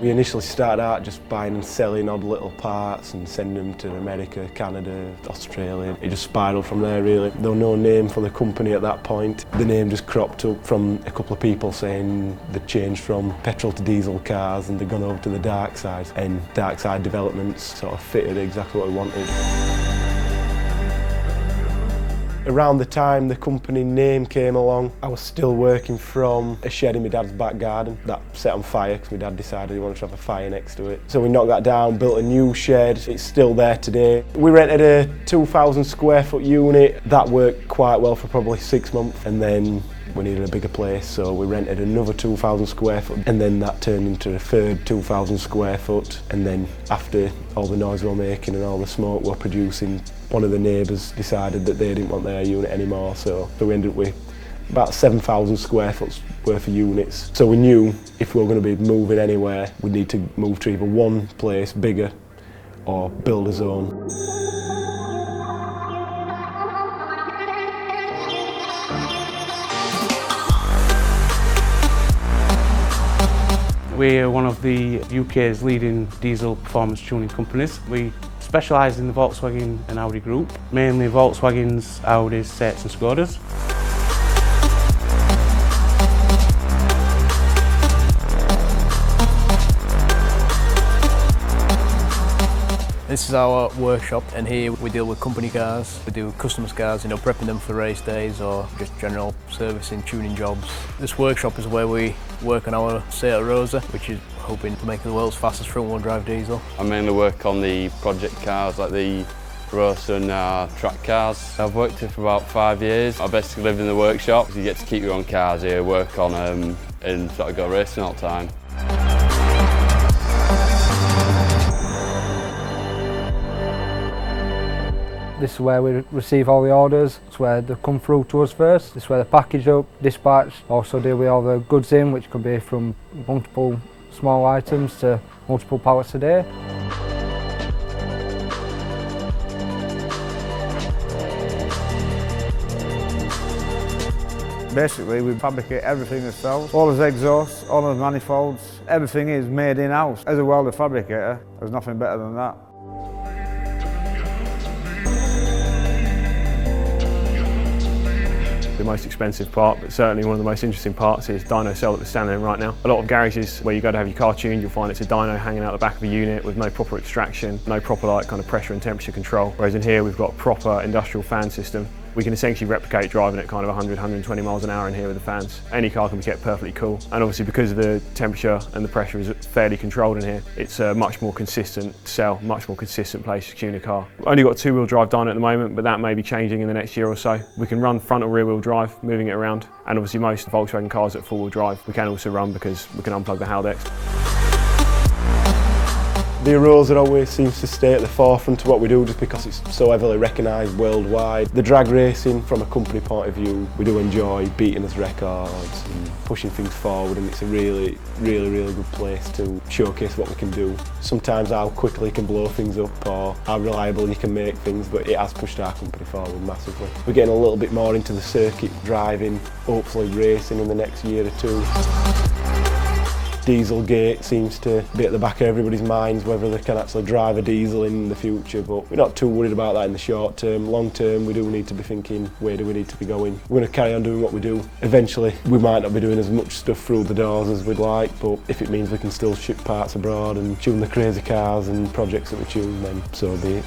We initially started out just buying and selling odd little parts and sending them to America, Canada, Australia. It just spiralled from there really. There was no name for the company at that point. The name just cropped up from a couple of people saying they'd changed from petrol to diesel cars and they'd gone over to the dark side. And dark side developments sort of fitted exactly what we wanted. Around the time the company name came along, I was still working from a shed in my dad's back garden that set on fire because my dad decided he wanted to have a fire next to it. So we knocked that down, built a new shed. It's still there today. We rented a 2,000 square foot unit. That worked quite well for probably 6 months, and then we needed a bigger place, so we rented another 2,000 square foot, and then that turned into a third 2,000 square foot. And then after all the noise we were making and all the smoke we were producing, one of the neighbours decided that they didn't want their unit anymore, so we ended up with about 7,000 square foot worth of units. So we knew if we were going to be moving anywhere, we'd need to move to either one place bigger or build a zone. We're one of the UK's leading diesel performance tuning companies. We specialise in the Volkswagen and Audi group, mainly Volkswagens, Audis, Seats and Skodas. This is our workshop, and here we deal with company cars. We do customers' cars, prepping them for race days or just general servicing, tuning jobs. This workshop is where we work on our Seat Arosa, which is hoping to make the world's fastest front-wheel drive diesel. I mainly work on the project cars like the Arosa and track cars. I've worked here for about 5 years. I basically live in the workshop. You get to keep your own cars here, work on them and sort of go racing all the time. This is where we receive all the orders. It's where they come through to us first. This is where they're packaged up, dispatched. Also deal with all the goods in, which could be from multiple small items to multiple pallets a day. Basically, we fabricate everything ourselves. All his exhausts, all his manifolds, everything is made in-house. As a welder fabricator, there's nothing better than that. The most expensive part, but certainly one of the most interesting parts, is dyno cell that we're standing in right now. A lot of garages where you go to have your car tuned, you'll find it's a dyno hanging out the back of a unit with no proper extraction, no proper kind of pressure and temperature control. Whereas in here we've got a proper industrial fan system. We can essentially replicate driving at kind of 100, 120 miles an hour in here with the fans. Any car can be kept perfectly cool. And obviously because of the temperature and the pressure is fairly controlled in here, it's a much more consistent cell, much more consistent place to tune a car. We've only got a 2-wheel drive dyno at the moment, but that may be changing in the next year or so. We can run front or rear wheel drive, moving it around. And obviously most Volkswagen cars at 4-wheel drive, we can also run because we can unplug the Haldex. The Arosa always seems to stay at the forefront of what we do just because it's so heavily recognised worldwide. The drag racing, from a company point of view, we do enjoy beating us records and pushing things forward, and it's a really good place to showcase what we can do. Sometimes how quickly you can blow things up or how reliable you can make things, but it has pushed our company forward massively. We're getting a little bit more into the circuit driving, hopefully racing in the next year or two. Dieselgate seems to be at the back of everybody's minds, whether they can actually drive a diesel in the future, but we're not too worried about that in the short term. Long term, we do need to be thinking, where do we need to be going? We're going to carry on doing what we do. Eventually, we might not be doing as much stuff through the doors as we'd like, but if it means we can still ship parts abroad and tune the crazy cars and projects that we tune, then so be it.